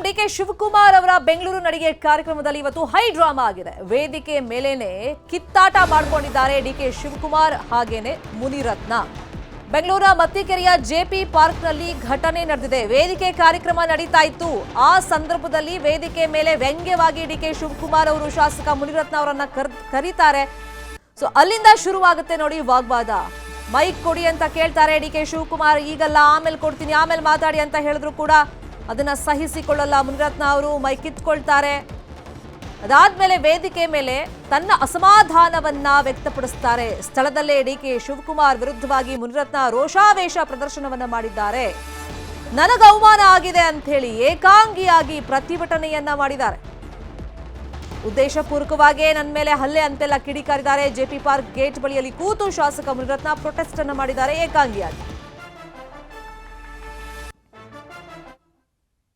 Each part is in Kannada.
ಡಿಕೆ ಶಿವಕುಮಾರ್ ಅವರ ಬೆಂಗಳೂರು ನಡಿಗೆ ಕಾರ್ಯಕ್ರಮದಲ್ಲಿ ಇವತ್ತು ಹೈ ಡ್ರಾಮಾ ಆಗಿದೆ. ವೇದಿಕೆ ಮೇಲೇನೆ ಕಿತ್ತಾಟ ಮಾಡಿಕೊಂಡಿದ್ದಾರೆ ಡಿಕೆ ಶಿವಕುಮಾರ್ ಹಾಗೇನೆ ಮುನಿರತ್ನ. ಬೆಂಗಳೂರಿನ ಮತ್ತಿಕೆರೆಯ ಜೆಪಿ ಪಾರ್ಕ್ನಲ್ಲಿ ಘಟನೆ ನಡೆದಿದೆ. ವೇದಿಕೆ ಕಾರ್ಯಕ್ರಮ ನಡೀತಾ ಇತ್ತು. ಆ ಸಂದರ್ಭದಲ್ಲಿ ವೇದಿಕೆ ಮೇಲೆ ವ್ಯಂಗ್ಯವಾಗಿ ಡಿಕೆ ಶಿವಕುಮಾರ್ ಅವರು ಶಾಸಕ ಮುನಿರತ್ನ ಅವರನ್ನ ಕರೀತಾರೆ. ಸೊ ಅಲ್ಲಿಂದ ಶುರುವಾಗುತ್ತೆ ನೋಡಿ ವಾಗ್ವಾದ. ಮೈಕ್ ಕೊಡಿ ಅಂತ ಕೇಳ್ತಾರೆ ಡಿಕೆ ಶಿವಕುಮಾರ್. ಈಗಲ್ಲ, ಆಮೇಲೆ ಕೊಡ್ತೀನಿ, ಆಮೇಲೆ ಮಾತಾಡಿ ಅಂತ ಹೇಳಿದ್ರು ಕೂಡ ಅದನ್ನ ಸಹಿಸಿಕೊಳ್ಳಲ್ಲ ಮುನಿರತ್ನ ಅವರು. ಮೈಕ್ ಕಿತ್ಕೊಳ್ತಾರೆ. ಅದಾದ್ಮೇಲೆ ವೇದಿಕೆ ಮೇಲೆ ತನ್ನ ಅಸಮಾಧಾನವನ್ನ ವ್ಯಕ್ತಪಡಿಸುತ್ತಾರೆ. ಸ್ಥಳದಲ್ಲೇ ಡಿಕೆ ಶಿವಕುಮಾರ್ ವಿರುದ್ಧವಾಗಿ ಮುನಿರತ್ನ ರೋಷಾವೇಶ ಪ್ರದರ್ಶನವನ್ನ ಮಾಡಿದ್ದಾರೆ. ನನಗೆ ಅವಮಾನ ಆಗಿದೆ ಅಂತ ಹೇಳಿ ಏಕಾಂಗಿಯಾಗಿ ಪ್ರತಿಭಟನೆಯನ್ನ ಮಾಡಿದ್ದಾರೆ. ಉದ್ದೇಶಪೂರ್ವಕವಾಗಿ ನನ್ನ ಮೇಲೆ ಹಲ್ಲೆ ಅಂತೆಲ್ಲ ಕಿಡಿಕಾರಿದ್ದಾರೆ. ಜೆಪಿ ಪಾರ್ಕ್ ಗೇಟ್ ಬಳಿಯಲ್ಲಿ ಕೂತು ಶಾಸಕ ಮುನಿರತ್ನ ಪ್ರೊಟೆಸ್ಟ್ ಅನ್ನು ಮಾಡಿದ್ದಾರೆ ಏಕಾಂಗಿಯಾಗಿ.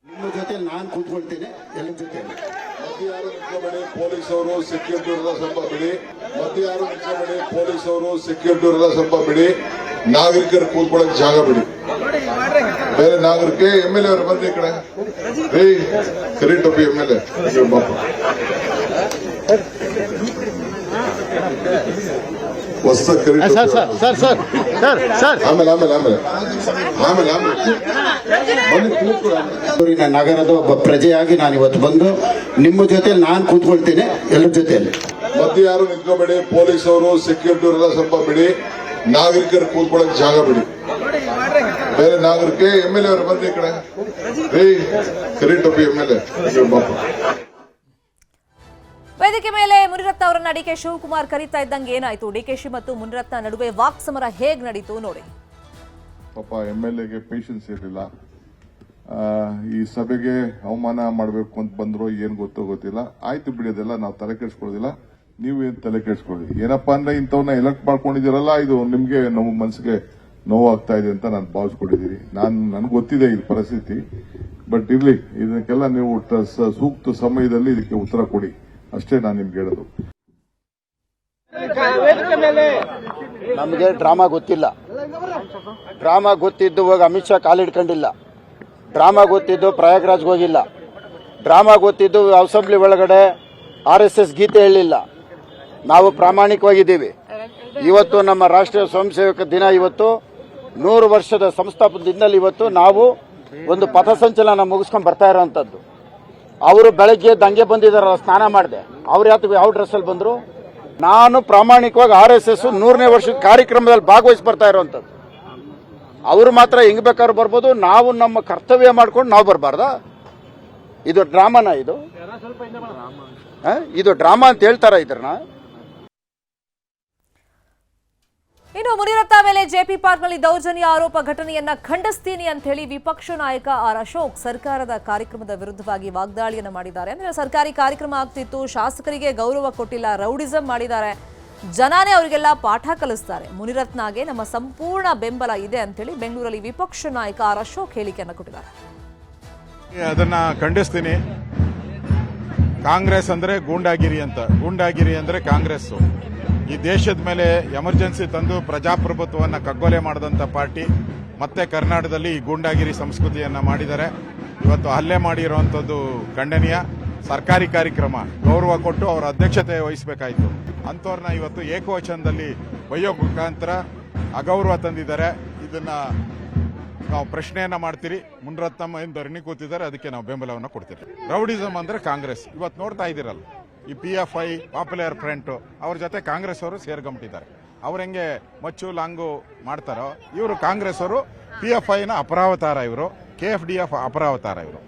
ನಿಮ್ಮ ಜೊತೆ ನಾನು ಕೂತ್ಕೊಳ್ತೇನೆ, ಎಲ್ಲ ಜೊತೆ ಮಧ್ಯಾರು ನಿಂತ್ಕೋಬೇಡಿ, ಪೊಲೀಸವರು ಸೆಕ್ಯೂರಿಟಿ ಇರೋದ ಸ್ವಲ್ಪ ಬಿಡಿ. ಮಧ್ಯಾರು ನಿಂತ್ಕೋಬೇಡಿ, ಪೊಲೀಸವರು ಸೆಕ್ಯೂರಿಟಿ ಇರೋದ ಸ್ವಲ್ಪ ಬಿಡಿ. ನಾಗರಿಕರು ಕೂತ್ಕೊಳ್ಳೋಕೆ ಜಾಗ ಬಿಡಿ. ಬೇರೆ ನಾಗರಿಕೆ MLA ಅವರು ಬಂದ್ರೆ ಈ ಕಡೆ ಕರಿ ಟೊಪ್ಪಿ MLA ಹೊಸ ಕರಿ ಆಮೇಲೆ ನಗರದ ಒಬ್ಬ ಪ್ರಜೆಯಾಗಿ ನಾನು ಇವತ್ತು ಬಂದು ನಿಮ್ಮ ಜೊತೆ ನಾನು ಕೂತ್ಕೊಳ್ತೇನೆ, ಎಲ್ಲರ ಜೊತೆಯಲ್ಲಿ. ಮಧ್ಯಾರು ನಿಂತ್ಕೋಬೇಡಿ, ಪೊಲೀಸವರು ಸೆಕ್ಯೂರಿಟಿ ಇರೋದ ಸ್ವಲ್ಪ ಬಿಡಿ. ನಾಗರಿಕರು ಕೂತ್ಕೊಳ್ಳೋಕೆ ಜಾಗ ಬಿಡಿ. ಬೇರೆ ನಾಗರಿಕೆ MLA ಅವರು ಬಂದ್ರೆ ಈ ಕಡೆ ಕರಿ ಟೊಪ್ಪಿ MLA ವೇದಿಕೆ ಮೇಲೆ ಮುನಿರತ್ನ ಅವರನ್ನ ಡಿಕೆ ಶಿವಕುಮಾರ್ ಕರೀತಾ ಇದ್ದಂಗೆ ಏನಾಯ್ತು? ಡಿಕೆಶಿ ಮತ್ತು ಮುನಿರತ್ನ ನಡುವೆ ವಾಕ್ ಸಮರ ಹೇಗ್ ನಡೀತು ನೋಡಿ. ಪಾಪ MLAಗೆ ಪೇಷನ್ಸ್ ಇರಲಿಲ್ಲ. ಈ ಸಭೆಗೆ ಅವಮಾನ ಮಾಡಬೇಕು ಅಂತ ಬಂದ್ರು, ಏನ್ ಗೊತ್ತಿಲ್ಲ. ಆಯ್ತು ಬಿಡೋದೆಲ್ಲ ನಾವು ತಲೆ ಕೆಡಿಸ್ಕೊಳ್ಳೋದಿಲ್ಲ, ನೀವು ಏನ್ ತಲೆ ಕೆಡಿಸ್ಕೊಳ್ಳಿ. ಏನಪ್ಪಾ ಅಂದ್ರೆ ಇಂಥವನ್ನ ಎಲೆಕ್ಟ್ ಮಾಡ್ಕೊಂಡಿದ್ದೀರಲ್ಲ, ಇದು ನಿಮ್ಗೆ ನಮ್ಮ ಮನಸ್ಸಿಗೆ ನೋವಾಗ್ತಾ ಇದೆ ಅಂತ ನಾನು ಭಾವಿಸ್ಕೊಂಡಿದ್ದೀನಿ. ನನ್ಗೆ ಗೊತ್ತಿದೆ ಈ ಪರಿಸ್ಥಿತಿ, ಬಟ್ ಇರ್ಲಿ, ಇದಕ್ಕೆಲ್ಲ ನೀವು ಸೂಕ್ತ ಸಮಯದಲ್ಲಿ ಇದಕ್ಕೆ ಉತ್ತರ ಕೊಡಿ ಅಷ್ಟೇ ನಾನು ನಿಮ್ಗೆ ಹೇಳೋದು. ನಮಗೆ ಡ್ರಾಮಾ ಗೊತ್ತಿಲ್ಲ. ಡ್ರಾಮಾ ಗೊತ್ತಿದ್ದು ಹೋಗಿ ಅಮಿತ್ ಶಾ ಕಾಲಿಡ್ಕೊಂಡಿಲ್ಲ. ಡ್ರಾಮಾ ಗೊತ್ತಿದ್ದು ಪ್ರಯಾಗ್ರಾಜ್ಗೆ ಹೋಗಿಲ್ಲ. ಡ್ರಾಮಾ ಗೊತ್ತಿದ್ದು ಅಸೆಂಬ್ಲಿ ಒಳಗಡೆ RSS ಗೀತೆ ಹೇಳಿಲ್ಲ. ನಾವು ಪ್ರಾಮಾಣಿಕವಾಗಿದ್ದೀವಿ. ಇವತ್ತು ನಮ್ಮ ರಾಷ್ಟ್ರೀಯ ಸ್ವಯಂ ಸೇವಕ ದಿನ, ಇವತ್ತು 100 ವರ್ಷದ ಸಂಸ್ಥಾಪನ ದಿನದಲ್ಲಿ ಇವತ್ತು ನಾವು ಒಂದು ಪಥಸಂಚಲನ ಮುಗಿಸ್ಕೊಂಡು ಬರ್ತಾ ಇರೋವಂಥದ್ದು. ಅವರು ಬೆಳಗ್ಗೆ ದಂಗೆ ಬಂದಿದ್ದಾರ, ಸ್ನಾನ ಮಾಡಿದೆ. ಅವ್ರು ಯಾವ ಡ್ರೆಸ್ಸಲ್ಲಿ ಬಂದ್ರು? ನಾನು ಪ್ರಾಮಾಣಿಕವಾಗಿ RSS 100ನೇ ವರ್ಷದ ಕಾರ್ಯಕ್ರಮದಲ್ಲಿ ಭಾಗವಹಿಸಿ ಬರ್ತಾ ಇರೋವಂಥದ್ದು. ಅವರು ಮಾತ್ರ ಹೆಂಗ್ ಬೇಕಾದ್ರೂ ಬರ್ಬೋದು, ನಾವು ನಮ್ಮ ಕರ್ತವ್ಯ ಮಾಡ್ಕೊಂಡು ನಾವು ಬರಬಾರ್ದಾ? ಇದು ಡ್ರಾಮಾನ? ಇದು ಡ್ರಾಮಾ ಅಂತ ಹೇಳ್ತಾರ ಇದ್ರನ್ನ? ಇನ್ನು ಮುನಿರತ್ನ ಮೇಲೆ ಜೆಪಿ ಪಾರ್ಕ್ನಲ್ಲಿ ದೌರ್ಜನ್ಯ ಆರೋಪ ಘಟನೆಯನ್ನ ಖಂಡಿಸ್ತೀನಿ ಅಂತ ಹೇಳಿ ವಿಪಕ್ಷ ನಾಯಕ ಆರ್ ಅಶೋಕ್ ಸರ್ಕಾರದ ಕಾರ್ಯಕ್ರಮದ ವಿರುದ್ಧವಾಗಿ ವಾಗ್ದಾಳಿಯನ್ನು ಮಾಡಿದ್ದಾರೆ. ಅಂದ್ರೆ ಸರ್ಕಾರಿ ಕಾರ್ಯಕ್ರಮ ಆಗ್ತಿತ್ತು, ಶಾಸಕರಿಗೆ ಗೌರವ ಕೊಟ್ಟಿಲ್ಲ, ರೌಡಿಸಂ ಮಾಡಿದ್ದಾರೆ, ಜನನೇ ಅವರಿಗೆಲ್ಲ ಪಾಠ ಕಲಿಸ್ತಾರೆ. ಮುನಿರತ್ನಗೆ ನಮ್ಮ ಸಂಪೂರ್ಣ ಬೆಂಬಲ ಇದೆ ಅಂತ ಹೇಳಿ ಬೆಂಗಳೂರಲ್ಲಿ ವಿಪಕ್ಷ ನಾಯಕ ಆರ್ ಅಶೋಕ್ ಹೇಳಿಕೆಯನ್ನು ಕೊಟ್ಟಿದ್ದಾರೆ. ಅದನ್ನ ಖಂಡಿಸ್ತೀನಿ. ಕಾಂಗ್ರೆಸ್ ಅಂದ್ರೆ ಗೂಂಡಾಗಿರಿ ಅಂತ, ಗೂಂಡಾಗಿರಿ ಅಂದ್ರೆ ಕಾಂಗ್ರೆಸ್. ಈ ದೇಶದ ಮೇಲೆ ಎಮರ್ಜೆನ್ಸಿ ತಂದು ಪ್ರಜಾಪ್ರಭುತ್ವವನ್ನು ಕಗ್ಗೊಲೆ ಮಾಡಿದಂಥ ಪಾರ್ಟಿ ಮತ್ತೆ ಕರ್ನಾಟಕದಲ್ಲಿ ಈ ಗೂಂಡಾಗಿರಿ ಸಂಸ್ಕೃತಿಯನ್ನು ಮಾಡಿದ್ದಾರೆ. ಇವತ್ತು ಹಲ್ಲೆ ಮಾಡಿರುವಂಥದ್ದು ಖಂಡನೀಯ. ಸರ್ಕಾರಿ ಕಾರ್ಯಕ್ರಮ ಗೌರವ ಕೊಟ್ಟು ಅವರ ಅಧ್ಯಕ್ಷತೆ ವಹಿಸಬೇಕಾಯಿತು. ಅಂಥವ್ರನ್ನ ಇವತ್ತು ಏಕವಚನದಲ್ಲಿ ಬೈಯೋ ಮುಖಾಂತರ ಅಗೌರವ ತಂದಿದ್ದಾರೆ. ಇದನ್ನ ನಾವು ಪ್ರಶ್ನೆಯನ್ನ ಮಾಡ್ತೀರಿ. ಮುನಿರತ್ನಮ್ಮ ಏನು ಧರಣಿ ಕೂತಿದ್ದಾರೆ, ಅದಕ್ಕೆ ನಾವು ಬೆಂಬಲವನ್ನು ಕೊಡ್ತೀವಿ. ರೌಡಿಸಮ್ ಅಂದ್ರೆ ಕಾಂಗ್ರೆಸ್. ಇವತ್ತು ನೋಡ್ತಾ ಇದ್ದೀರಲ್ಲ, ಈ PFI ಪಾಪ್ಯುಲರ್ ಫ್ರಂಟ್ ಅವ್ರ ಜೊತೆ ಕಾಂಗ್ರೆಸ್ ಅವರು ಸೇರ್ಕೊಂಬಿಟ್ಟಿದ್ದಾರೆ. ಅವ್ರ ಹೆಂಗೆ ಮಚ್ಚು ಲಾಂಗು ಮಾಡ್ತಾರೋ, ಇವರು ಕಾಂಗ್ರೆಸ್ ಅವರು PFIನ ಅಪರಾವತಾರ, ಇವರು KFDF ಅಪರಾವತಾರ ಇವರು.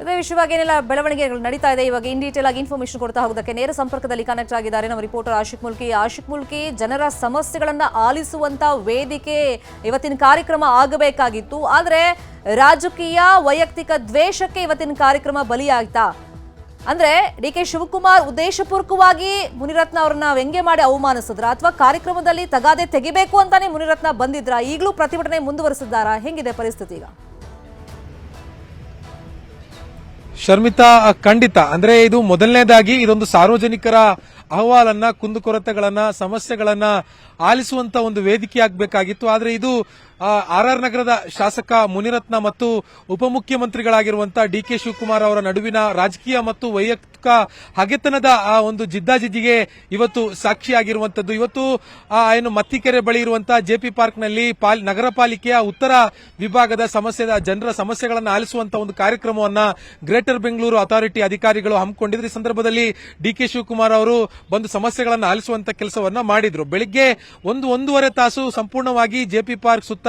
ಇದೇ ವಿಷಯವಾಗಿ ಏನೆಲ್ಲ ಬೆಳವಣಿಗೆಗಳು ನಡೀತಾ ಇದೆ, ಇವಾಗ ಇನ್ ಡೀಟೇಲ್ ಆಗಿ ಇನ್ಫಾರ್ಮೇಶನ್ ಕೊಡ್ತಾ ಹೋಗೋದಕ್ಕೆ ನೇರ ಸಂಪರ್ಕದಲ್ಲಿ ಕನೆಕ್ಟ್ ಆಗಿದ್ದಾರೆ ನಮ್ಮ ರಿಪೋರ್ಟರ್ ಆಶಿಕ್ ಮುಲ್ಕಿ. ಜನರ ಸಮಸ್ಯೆಗಳನ್ನ ಆಲಿಸುವಂತ ವೇದಿಕೆ ಇವತ್ತಿನ ಕಾರ್ಯಕ್ರಮ ಆಗಬೇಕಾಗಿತ್ತು, ಆದ್ರೆ ರಾಜಕೀಯ ವೈಯಕ್ತಿಕ ದ್ವೇಷಕ್ಕೆ ಇವತ್ತಿನ ಕಾರ್ಯಕ್ರಮ ಬಲಿಯಾಯ್ತಾ? ಅಂದ್ರೆ ಡಿಕೆ ಶಿವಕುಮಾರ್ ಉದ್ದೇಶಪೂರ್ವಕವಾಗಿ ಮುನಿರತ್ನ ಅವರನ್ನ ವ್ಯಂಗ್ಯ ಮಾಡಿ ಅವಮಾನಿಸಿದ್ರ, ಅಥವಾ ಕಾರ್ಯಕ್ರಮದಲ್ಲಿ ತಗಾದೆ ತೆಗಿಬೇಕು ಅಂತಾನೆ ಮುನಿರತ್ನ ಬಂದಿದ್ರ? ಈಗಲೂ ಪ್ರತಿಭಟನೆ ಮುಂದುವರೆಸಿದ್ದಾರಾ? ಹೆಂಗಿದೆ ಪರಿಸ್ಥಿತಿ ಈಗ? ಶರ್ಮಿತಾ, ಖಂಡಿತ. ಅಂದ್ರೆ ಇದು ಮೊದಲನೇದಾಗಿ ಇದೊಂದು ಸಾರ್ವಜನಿಕರ ಅಹವಾಲನ್ನ, ಕುಂದುಕೊರತೆಗಳನ್ನ, ಸಮಸ್ಯೆಗಳನ್ನ ಆಲಿಸುವಂತ ಒಂದು ವೇದಿಕೆ ಆಗಬೇಕಾಗಿತ್ತು. ಆದ್ರೆ ಇದು ಆರ್ ನಗರದ ಶಾಸಕ ಮುನಿರತ್ನ ಮತ್ತು ಉಪಮುಖ್ಯಮಂತ್ರಿಗಳಾಗಿರುವಂತಹ ಡಿಕೆ ಶಿವಕುಮಾರ್ ಅವರ ನಡುವಿನ ರಾಜಕೀಯ ಮತ್ತು ವೈಯಕ್ತಿಕ ಹಗೆತನದ ಆ ಒಂದು ಜಿದ್ದಾಜಿದ್ದಿಗೆ ಇವತ್ತು ಸಾಕ್ಷಿಯಾಗಿರುವಂತದ್ದು. ಇವತ್ತು ಏನು ಮತ್ತಿಕೆರೆ ಬಳಿ ಇರುವಂತಹ ಜೆಪಿ ಪಾರ್ಕ್ನಲ್ಲಿ ನಗರ ಪಾಲಿಕೆಯ ಉತ್ತರ ವಿಭಾಗದ ಜನರ ಸಮಸ್ಯೆಗಳನ್ನು ಆಲಿಸುವಂತಹ ಒಂದು ಕಾರ್ಯಕ್ರಮವನ್ನ ಗ್ರೇಟರ್ ಬೆಂಗಳೂರು ಅಥಾರಿಟಿ ಅಧಿಕಾರಿಗಳು ಹಮ್ಮಿಕೊಂಡಿದ್ರು. ಈ ಸಂದರ್ಭದಲ್ಲಿ ಡಿಕೆ ಶಿವಕುಮಾರ್ ಅವರು ಬಂದು ಸಮಸ್ಯೆಗಳನ್ನು ಆಲಿಸುವಂತ ಕೆಲಸವನ್ನ ಮಾಡಿದ್ರು. ಬೆಳಿಗ್ಗೆ ಒಂದೂವರೆ ತಾಸು ಸಂಪೂರ್ಣವಾಗಿ ಜೆಪಿ ಪಾರ್ಕ್ ಸುತ್ತ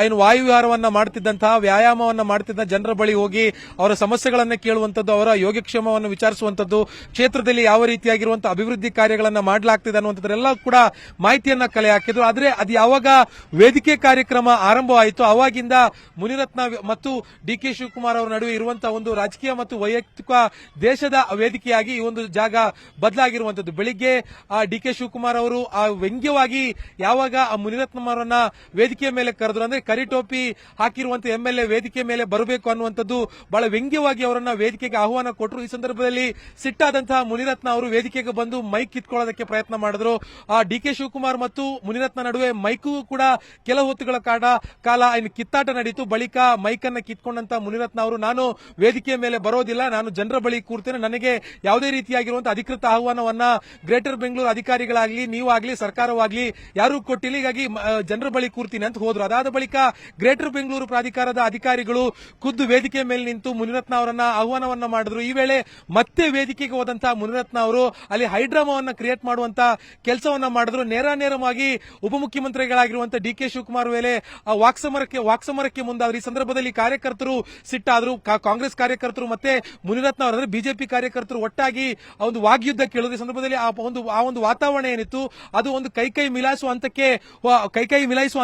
ಏನು ವಾಯುವಿಹಾರವನ್ನ ಮಾಡುತ್ತಿದ್ದಂತಹ ವ್ಯಾಯಾಮವನ್ನ ಮಾಡುತ್ತಿದ್ದ ಜನರ ಬಳಿ ಹೋಗಿ ಅವರ ಸಮಸ್ಯೆಗಳನ್ನ ಕೇಳುವಂತದ್ದು, ಅವರ ಯೋಗಕ್ಷೇಮವನ್ನು ವಿಚಾರಿಸುವಂತದ್ದು, ಕ್ಷೇತ್ರದಲ್ಲಿ ಯಾವ ರೀತಿಯಾಗಿರುವಂತಹ ಅಭಿವೃದ್ಧಿ ಕಾರ್ಯಗಳನ್ನ ಮಾಡಲಾಗ್ತಿದೆ ಅನ್ನುವಂಥದ್ದೆಲ್ಲ ಕೂಡ ಮಾಹಿತಿಯನ್ನ ಕಲೆ ಹಾಕಿದ್ರು. ಆದ್ರೆ ಅದು ಯಾವಾಗ ವೇದಿಕೆ ಕಾರ್ಯಕ್ರಮ ಆರಂಭವಾಯಿತು ಅವಾಗಿಂದ ಮುನಿರತ್ನ ಮತ್ತು ಡಿಕೆ ಶಿವಕುಮಾರ್ ಅವರ ನಡುವೆ ಇರುವಂತಹ ಒಂದು ರಾಜಕೀಯ ಮತ್ತು ವೈಯಕ್ತಿಕ ದೇಶದ ವೇದಿಕೆಯಾಗಿ ಈ ಒಂದು ಜಾಗ ಬದಲಾಗಿರುವಂತದ್ದು. ಬೆಳಿಗ್ಗೆ ಡಿಕೆ ಶಿವಕುಮಾರ್ ಅವರು ವ್ಯಂಗ್ಯವಾಗಿ ಯಾವಾಗ ಮುನಿರತ್ನ ಅವರನ್ನ ವೇದಿಕೆಯ ಮೇಲೆ ಕರೆದ್ರು, ಅಂದ್ರೆ ಕರಿಟೋಪಿ ಹಾಕಿರುವಂತ ಎಂಎಲ್ಎ ವೇದಿಕೆ ಮೇಲೆ ಬರಬೇಕು ಅನ್ನುವಂಥದ್ದು ಬಹಳ ವ್ಯಂಗ್ಯವಾಗಿ ಅವರನ್ನ ವೇದಿಕೆಗೆ ಆಹ್ವಾನ ಕೊಟ್ಟರು. ಈ ಸಂದರ್ಭದಲ್ಲಿ ಸಿಟ್ಟಾದಂತಹ ಮುನಿರತ್ನ ಅವರು ವೇದಿಕೆಗೆ ಬಂದು ಮೈಕ್ ಕಿತ್ಕೊಳ್ಳೋದಕ್ಕೆ ಪ್ರಯತ್ನ ಮಾಡಿದ್ರು. ಡಿಕೆ ಶಿವಕುಮಾರ್ ಮತ್ತು ಮುನಿರತ್ನ ನಡುವೆ ಮೈಕು ಕೂಡ ಕೆಲ ಹೊತ್ತುಗಳ ಕಾಲ ಕಿತ್ತಾಟ ನಡೀತು. ಬಳಿಕ ಮೈಕ್ ಅನ್ನ ಕಿತ್ಕೊಂಡಂತ ಮುನಿರತ್ನ ಅವರು, ನಾನು ವೇದಿಕೆಯ ಮೇಲೆ ಬರೋದಿಲ್ಲ, ನಾನು ಜನರ ಬಳಿ ಕೂರ್ತೇನೆ, ನನಗೆ ಯಾವುದೇ ರೀತಿಯಾಗಿರುವಂತಹ ಅಧಿಕೃತ ಆಹ್ವಾನವನ್ನ ಗ್ರೇಟರ್ ಬೆಂಗಳೂರು ಅಧಿಕಾರಿಗಳಾಗ್ಲಿ ನೀವಾಗ್ಲಿ ಸರ್ಕಾರವಾಗ್ಲಿ ಯಾರೂ ಕೊಟ್ಟಿಲ್ಲ, ಹೀಗಾಗಿ ಜನರ ಬಳಿ ಕೂರ್ತೀನಿ ಅಂತ ಹೋದ್ರು. ಅದಾದ ಬಳಿಕ ಗ್ರೇಟರ್ ಬೆಂಗಳೂರು ಪ್ರಾಧಿಕಾರದ ಅಧಿಕಾರಿಗಳು ಖುದ್ದು ವೇದಿಕೆ ಮೇಲೆ ನಿಂತು ಮುನಿರತ್ನ ಅವರನ್ನ ಆಹ್ವಾನವನ್ನ ಮಾಡಿದ್ರು. ಈ ವೇಳೆ ಮತ್ತೆ ವೇದಿಕೆಗೆ ಹೋದಂತಹ ಮುನಿರತ್ನ ಅವರು ಅಲ್ಲಿ ಹೈಡ್ರಾಮಾವನ್ನ ಕ್ರಿಯೇಟ್ ಮಾಡುವಂತ ಕೆಲಸವನ್ನ ಮಾಡಿದ್ರು. ನೇರವಾಗಿ ಉಪಮುಖ್ಯಮಂತ್ರಿಗಳಾಗಿರುವಂತಹ ಡಿಕೆ ಶಿವಕುಮಾರ್ ವೇಳೆ ವಾಕ್ಸಮರಕ್ಕೆ ಮುಂದಾದ್ರು. ಈ ಸಂದರ್ಭದಲ್ಲಿ ಕಾರ್ಯಕರ್ತರು ಸಿಟ್ಟಾದ್ರು. ಕಾಂಗ್ರೆಸ್ ಕಾರ್ಯಕರ್ತರು ಮತ್ತೆ ಮುನಿರತ್ನ ಅವರ ಬಿಜೆಪಿ ಕಾರ್ಯಕರ್ತರು ಒಟ್ಟಾಗಿ ಒಂದು ವಾಗ್ಯುದ್ಧ ಕೇಳಿದ್ರು. ಈ ಸಂದರ್ಭದಲ್ಲಿ ಆ ಒಂದು ವಾತಾವರಣ ಏನಿತ್ತು ಅದು ಒಂದು ಕೈ ಮಿಲಾಯಿಸುವ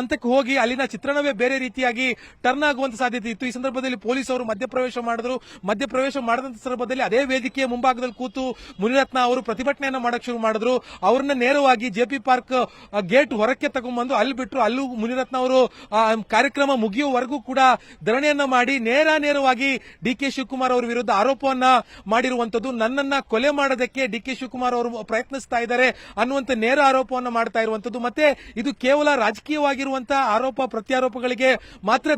ಹಂತಕ್ಕೆ ಹೋಗಿ ಅಲ್ಲಿನ ಚಿತ್ರಣವೇ ಬೇರೆ ರೀತಿಯಾಗಿ ಟರ್ನ್ ಆಗುವಂತ ಸಾಧ್ಯತೆ ಇತ್ತು. ಈ ಸಂದರ್ಭದಲ್ಲಿ ಪೊಲೀಸರು ಮಧ್ಯಪ್ರವೇಶ ಮಾಡಿದ್ರು. ಮಧ್ಯಪ್ರವೇಶ ಮಾಡಿದಂತ ಸಂದರ್ಭದಲ್ಲಿ ಅದೇ ವೇದಿಕೆಯ ಮುಂಭಾಗದಲ್ಲಿ ಕೂತು ಮುನಿರತ್ನ ಅವರು ಪ್ರತಿಭಟನೆಯನ್ನ ಮಾಡಕ್ ಶುರು ಮಾಡಿದ್ರು. ಅವರನ್ನ ನೇರವಾಗಿ ಜೆಪಿ ಪಾರ್ಕ್ ಗೇಟ್ ಹೊರಕ್ಕೆ ತಗೊಂಡ್ಬಂದು ಅಲ್ಲಿ ಬಿಟ್ಟರು. ಅಲ್ಲೂ ಮುನಿರತ್ನ ಅವರು ಕಾರ್ಯಕ್ರಮ ಮುಗಿಯುವವರೆಗೂ ಕೂಡ ಧರಣಿಯನ್ನ ಮಾಡಿ ನೇರವಾಗಿ ಡಿಕೆ ಶಿವಕುಮಾರ್ ಅವರ ವಿರುದ್ಧ ಆರೋಪವನ್ನ ಮಾಡಿರುವಂತದ್ದು. ನನ್ನನ್ನ ಕೊಲೆ ಮಾಡೋದಕ್ಕೆ ಡಿಕೆ ಶಿವಕುಮಾರ್ ಅವರು ಪ್ರಯತ್ನಿಸ್ತಾ ಇದ್ದಾರೆ ಅನ್ನುವಂತ ನೇರ ಆರೋಪವನ್ನ ಮಾಡ್ತಾ ಇರುವಂತದ್ದು. ಮತ್ತೆ ಇದು ಕೇವಲ ರಾಜಕೀಯವಾಗಿರುವಂತಹ ಆರೋಪ ಪ್ರತ್ಯಾರೋಪಗಳಿಗೆ ಮಾತ್ರ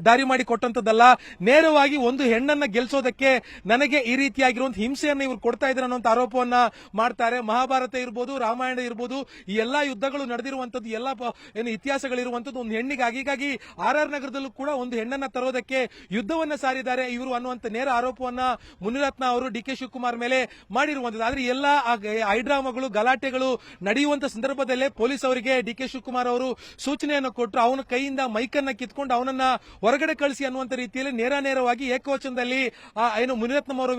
ದಾರಿ ಮಾಡಿ ಕೊಟ್ಟಂತದ್ದಲ್ಲ. ನೇರವಾಗಿ ಒಂದು ಹೆಣ್ಣನ್ನ ಗೆಲ್ಲಿಸೋದಕ್ಕೆ ನನಗೆ ಈ ರೀತಿಯಾಗಿರುವಂತಹ ಹಿಂಸೆಯನ್ನ ಇವರು ಕೊಡ್ತಾ ಇದ್ದಾರೆ ಅನ್ನುವಂತ ಆರೋಪವನ್ನ ಮಾಡ್ತಾರೆ. ಮಹಾಭಾರತ ಇರ್ಬೋದು, ರಾಮಾಯಣ ಇರ್ಬೋದು, ಈ ಎಲ್ಲಾ ಯುದ್ಧಗಳು ನಡೆದಿರುವಂತದ್ದು, ಎಲ್ಲಾ ಏನು ಇತಿಹಾಸಗಳಿರುವಂತದ್ದು ಒಂದು ಹೆಣ್ಣಿಗಾಗಿ. ಹೀಗಾಗಿ ಆರ್ ನಗರದಲ್ಲೂ ಕೂಡ ಒಂದು ಹೆಣ್ಣನ್ನ ತರೋದಕ್ಕೆ ಯುದ್ಧವನ್ನ ಸಾರಿದ್ದಾರೆ ಇವರು ಅನ್ನುವಂತ ನೇರ ಆರೋಪವನ್ನ ಮುನಿರತ್ನ ಅವರು ಡಿಕೆ ಶಿವಕುಮಾರ್ ಮೇಲೆ ಮಾಡಿರುವಂತದ್ದು. ಆದ್ರೆ ಎಲ್ಲಾ ಹೈಡ್ರಾಮಾಗಳು ಗಲಾಟೆಗಳು ನಡೆಯುವಂತ ಸಂದರ್ಭದಲ್ಲೇ ಪೊಲೀಸ್ ಅವರಿಗೆ ಡಿಕೆ ಶಿವಕುಮಾರ್ ಅವರು ಸೂಚನೆಯನ್ನು ಕೊಟ್ಟರು. ಅವನ ಕೈಯಿಂದ ಮೈಕನ್ನ ಕಿತ್ಕೊಂಡು ಅವನನ್ನ ಹೊರಗಡೆ ಕಳಿಸಿ ಅನ್ನುವಂತ ರೀತಿಯಲ್ಲಿ ನೇರವಾಗಿ ಏಕವಚನದಲ್ಲಿ ಏನು ಮುನಿರತ್ನ ಅವರ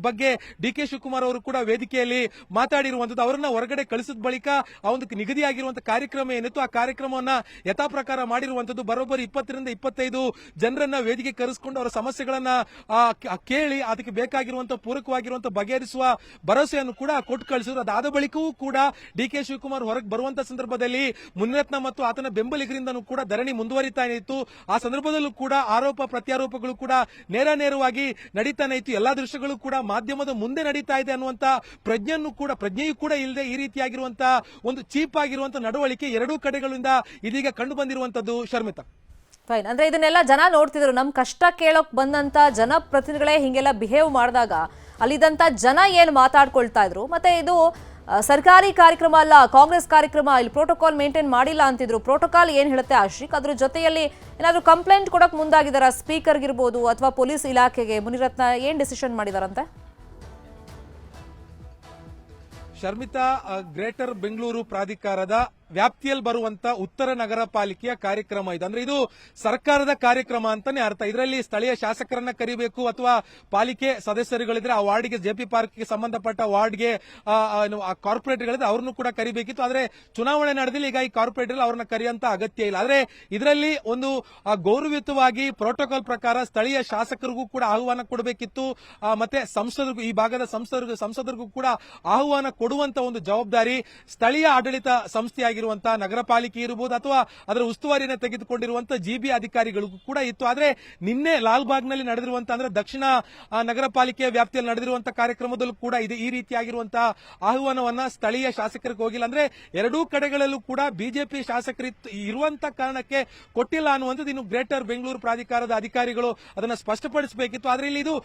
ಬಗ್ಗೆ ಡಿಕೆ ಶಿವಕುಮಾರ್ ಅವರು ಕೂಡ ವೇದಿಕೆಯಲ್ಲಿ ಮಾತಾಡಿರುವಂತದ್ದು. ಅವರನ್ನ ಹೊರಗಡೆ ಕಳಿಸಿದ ಬಳಿಕ ಒಂದು ನಿಗದಿಯಾಗಿರುವಂತಹ ಕಾರ್ಯಕ್ರಮ ಏನಿತ್ತು ಆ ಕಾರ್ಯಕ್ರಮವನ್ನ ಯಥಾ ಪ್ರಕಾರ ಮಾಡಿರುವಂತದ್ದು. ಬರೋಬ್ಬರಿ 20ರಿಂದ 25 ಜನರನ್ನ ವೇದಿಕೆ ಕರೆಸಿಕೊಂಡು ಅವರ ಸಮಸ್ಯೆಗಳನ್ನ ಕೇಳಿ ಅದಕ್ಕೆ ಬೇಕಾಗಿರುವಂತಹ ಪೂರಕವಾಗಿರುವಂತಹ ಬಗೆಹರಿಸುವ ಭರವಸೆಯನ್ನು ಕೂಡ ಕೊಟ್ಟು ಕಳಿಸಿದ್ರು. ಅದಾದ ಬಳಿಕವೂ ಕೂಡ ಡಿಕೆ ಶಿವಕುಮಾರ್ ಹೊರಗೆ ಬರುವಂತಹ ಸಂದರ್ಭದಲ್ಲಿ ಮುನಿರತ್ನ ಮತ್ತು ಆತನ ಬೆಂಬಲಿಗರಿಂದನೂ ಕೂಡ ಧರಣಿ ಮುಂದುವರಿತಾನೆ ಇತ್ತು. ಆ ಸಂದರ್ಭದಲ್ಲೂ ಕೂಡ ಆರೋಪ ಪ್ರತ್ಯಾರೋಪಗಳು ಕೂಡ ನೇರವಾಗಿ ನಡೀತಾನೆ ಇತ್ತು. ಎಲ್ಲಾ ದೃಶ್ಯಗಳು ಕೂಡ ಮಾಧ್ಯಮದ ಮುಂದೆ ನಡೀತಾ ಇದೆ ಅನ್ನುವಂತ ಪ್ರಜ್ಞೆಯೂ ಕೂಡ ಇಲ್ಲದೆ ಈ ರೀತಿಯಾಗಿರುವಂತಹ ಒಂದು ಚೀಪ್ ಆಗಿರುವಂತಹ ನಡವಳಿಕೆ ಎರಡೂ ಕಡೆಗಳಿಂದ ಇದೀಗ ಕಂಡು ಬಂದಿರುವಂತದ್ದು. ಶರ್ಮಿತಾ, ಫೈನ್. ಅಂದ್ರೆ ಇದನ್ನೆಲ್ಲ ಜನ ನೋಡ್ತಿದ್ರು. ನಮ್ ಕಷ್ಟ ಕೇಳೋಕ್ ಬಂದಂತ ಜನಪ್ರತಿನಿಧಿಗಳೇ ಹಿಂಗೆಲ್ಲ ಬಿಹೇವ್ ಮಾಡಿದಾಗ ಅಲ್ಲಿದ್ದಂತ ಜನ ಏನ್ ಮಾತಾಡ್ಕೊಳ್ತಾ ಇದ್ರು. ಮತ್ತೆ ಇದು ಸರ್ಕಾರಿ ಕಾರ್ಯಕ್ರಮ ಅಲ್ಲ, ಕಾಂಗ್ರೆಸ್ ಕಾರ್ಯಕ್ರಮ, ಇಲ್ಲಿ ಪ್ರೋಟೋಕಾಲ್ ಮೇಂಟೈನ್ ಮಾಡಿಲ್ಲ ಅಂತಿದ್ರು. ಪ್ರೋಟೋಕಾಲ್ ಏನ್ ಹೇಳುತ್ತೆ ಆಶ್ರಿಕ್, ಅದ್ರ ಜೊತೆಯಲ್ಲಿ ಏನಾದ್ರು ಕಂಪ್ಲೇಂಟ್ ಕೊಡಕ್ ಮುಂದಾಗಿದಾರ ಸ್ಪೀಕರ್ಗಿರ್ಬೋದು ಅಥವಾ ಪೊಲೀಸ್ ಇಲಾಖೆಗೆ? ಮುನಿರತ್ನ ಏನ್ ಡಿಸಿಷನ್ ಮಾಡಿದಾರಂತೆ? ಶರ್ಮಿತಾ, ಗ್ರೇಟರ್ ಬೆಂಗಳೂರು ಪ್ರಾಧಿಕಾರದ ವ್ಯಾಪ್ತಿಯಲ್ಲಿ ಬರುವಂತ ಉತ್ತರ ನಗರ ಪಾಲಿಕೆಯ ಕಾರ್ಯಕ್ರಮ ಇದು. ಅಂದ್ರೆ ಇದು ಸರ್ಕಾರದ ಕಾರ್ಯಕ್ರಮ ಅಂತಾನೆ ಅರ್ಥ. ಇದರಲ್ಲಿ ಸ್ಥಳೀಯ ಶಾಸಕರನ್ನ ಕರಿಬೇಕು ಅಥವಾ ಪಾಲಿಕೆ ಸದಸ್ಯರುಗಳಿದ್ರೆ ಆ ವಾರ್ಡ್ಗೆ, ಜೆಪಿ ಪಾರ್ಕ್ಗೆ ಸಂಬಂಧಪಟ್ಟ ವಾರ್ಡ್ಗೆ ಕಾರ್ಪೊರೇಟರ್ಗಳಿದ್ರೆ ಅವ್ರನ್ನು ಕೂಡ ಕರಿಬೇಕಿತ್ತು. ಆದ್ರೆ ಚುನಾವಣೆ ನಡೆದಿಲ್ಲ, ಈಗ ಈ ಕಾರ್ಪೊರೇಟರ್ ಅವ್ರನ್ನ ಕರೆಯುವಂತ ಅಗತ್ಯ ಇಲ್ಲ. ಆದ್ರೆ ಇದರಲ್ಲಿ ಒಂದು ಗೌರವಯುತವಾಗಿ ಪ್ರೋಟೋಕಾಲ್ ಪ್ರಕಾರ ಸ್ಥಳೀಯ ಶಾಸಕರಿಗೂ ಕೂಡ ಆಹ್ವಾನ ಕೊಡಬೇಕಿತ್ತು. ಮತ್ತೆ ಸಂಸದರಿಗೂ, ಈ ಭಾಗದ ಸಂಸದರಿಗೂ ಕೂಡ ಆಹ್ವಾನ ಕೊಡುವಂತ ಒಂದು ಜವಾಬ್ದಾರಿ ಸ್ಥಳೀಯ ಆಡಳಿತ ಸಂಸ್ಥೆಯಾಗಿ ಆಗಿರುವಂತಹ ನಗರ ಪಾಲಿಕೆ ಇರಬಹುದು ಅಥವಾ ಅದರ ಉಸ್ತುವಾರಿಯನ್ನು ತೆಗೆದುಕೊಂಡಿರುವಂತಹ ಜಿಬಿ ಅಧಿಕಾರಿಗಳಿಗೂ ಕೂಡ ಇತ್ತು. ಆದ್ರೆ ನಿನ್ನೆ ಲಾಲ್ಬಾಗ್ನಲ್ಲಿ ನಡೆದಿರುವಂತಹ ಅಂದ್ರೆ ದಕ್ಷಿಣ ನಗರ ಪಾಲಿಕೆಯ ವ್ಯಾಪ್ತಿಯಲ್ಲಿ ನಡೆದಿರುವಂತಹ ಕಾರ್ಯಕ್ರಮದಲ್ಲೂ ಕೂಡ ಇದೆ ಈ ರೀತಿಯಾಗಿರುವಂತಹ ಆಹ್ವಾನವನ್ನ ಸ್ಥಳೀಯ ಶಾಸಕರಿಗೆ ಹೋಗಿಲ್ಲ. ಅಂದ್ರೆ ಎರಡೂ ಕಡೆಗಳಲ್ಲೂ ಕೂಡ ಬಿಜೆಪಿ ಶಾಸಕರು ಇರುವಂತಹ ಕಾರಣಕ್ಕೆ ಕೊಟ್ಟಿಲ್ಲ ಅನ್ನುವಂಥದ್ದು ಇನ್ನು ಗ್ರೇಟರ್ ಬೆಂಗಳೂರು ಪ್ರಾಧಿಕಾರದ ಅಧಿಕಾರಿಗಳು ಅದನ್ನ ಸ್ಪಷ್ಟಪಡಿಸಬೇಕಿತ್ತು. ಆದ್ರೆ ಇಲ್ಲಿ ಇದು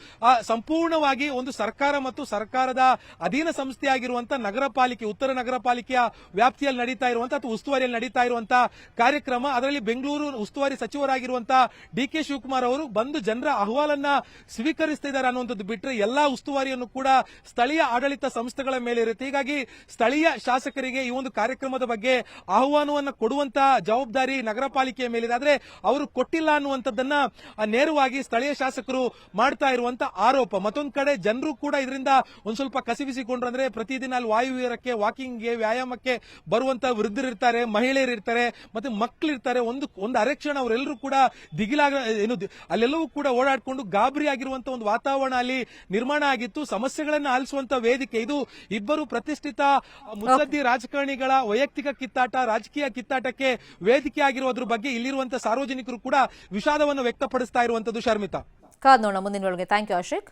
ಸಂಪೂರ್ಣವಾಗಿ ಒಂದು ಸರ್ಕಾರ ಮತ್ತು ಸರ್ಕಾರದ ಅಧೀನ ಸಂಸ್ಥೆಯಾಗಿರುವಂತಹ ನಗರ ಪಾಲಿಕೆ, ಉತ್ತರ ನಗರ ಪಾಲಿಕೆಯ ವ್ಯಾಪ್ತಿಯಲ್ಲಿ ನಡೀತಾ ಇರುವಂತಹ ಅಥವಾ ಉಸ್ತುವಾರಿಯಲ್ಲಿ ನಡೀತಾ ಇರುವಂತಹ ಕಾರ್ಯಕ್ರಮ. ಅದರಲ್ಲಿ ಬೆಂಗಳೂರು ಉಸ್ತುವಾರಿ ಸಚಿವರಾಗಿರುವಂತಹ ಡಿಕೆ ಶಿವಕುಮಾರ್ ಅವರು ಬಂದು ಜನರ ಅಹವಾಲನ್ನ ಸ್ವೀಕರಿಸುತ್ತಿದ್ದಾರೆ ಅನ್ನುವಂಥದ್ದು ಬಿಟ್ಟರೆ ಎಲ್ಲಾ ಉಸ್ತುವಾರಿಯನ್ನು ಕೂಡ ಸ್ಥಳೀಯ ಆಡಳಿತ ಸಂಸ್ಥೆಗಳ ಮೇಲೆ ಇರುತ್ತೆ. ಹೀಗಾಗಿ ಸ್ಥಳೀಯ ಶಾಸಕರಿಗೆ ಈ ಒಂದು ಕಾರ್ಯಕ್ರಮದ ಬಗ್ಗೆ ಆಹ್ವಾನವನ್ನು ಕೊಡುವಂತಹ ಜವಾಬ್ದಾರಿ ನಗರ ಪಾಲಿಕೆಯ ಮೇಲಿದೆ. ಆದ್ರೆ ಅವರು ಕೊಟ್ಟಿಲ್ಲ ಅನ್ನುವಂಥದ್ದನ್ನ ನೇರವಾಗಿ ಸ್ಥಳೀಯ ಶಾಸಕರು ಮಾಡ್ತಾ ಇರುವಂತಹ ಆರೋಪ. ಮತ್ತೊಂದು ಕಡೆ ಜನರು ಕೂಡ ಇದರಿಂದ ಒಂದ್ ಸ್ವಲ್ಪ ಕಸಿಬಿಸಿಕೊಂಡ್ರು. ಅಂದ್ರೆ ಪ್ರತಿದಿನ ಅಲ್ಲಿ ವಾಯುವೀರಕ್ಕೆ, ವಾಕಿಂಗ್ಗೆ, ವ್ಯಾಯಾಮಕ್ಕೆ ಬರುವಂತಹ ವೃದ್ಧರಿರ್ತಾರೆ, ಮಹಿಳೆಯರಿರ್ತಾರೆ, ಮತ್ತೆ ಮಕ್ಕಳಿರ್ತಾರೆ. ಒಂದು ಅರೆಕ್ಷಣ ಅವರೆಲ್ಲರೂ ಕೂಡ ಅಲ್ಲೆಲ್ಲವೂ ಕೂಡ ಓಡಾಡಿಕೊಂಡು ಗಾಬರಿ ಆಗಿರುವಂತಹ ಒಂದು ವಾತಾವರಣ ಅಲ್ಲಿ ನಿರ್ಮಾಣ ಆಗಿತ್ತು. ಸಮಸ್ಯೆಗಳನ್ನು ಆಲಿಸುವಂತಹ ವೇದಿಕೆ ಇದು. ಇಬ್ಬರು ಪ್ರತಿಷ್ಠಿತ ಮುತ್ಸದ್ದಿ ರಾಜಕಾರಣಿಗಳ ವೈಯಕ್ತಿಕ ಕಿತ್ತಾಟ, ರಾಜಕೀಯ ಕಿತ್ತಾಟಕ್ಕೆ ವೇದಿಕೆ ಆಗಿರುವುದರ ಬಗ್ಗೆ ಇಲ್ಲಿರುವಂತಹ ಸಾರ್ವಜನಿಕರು ಕೂಡ ವಿಷಾದವನ್ನು ವ್ಯಕ್ತಪಡಿಸ್ತಾ ಇರುವಂತದ್ದು. ಶರ್ಮಿತಾ, ಕಾದ್ ನೋಡೋಣ ಮುಂದಿನ ಒಳಗೆ. Thank you Ashok.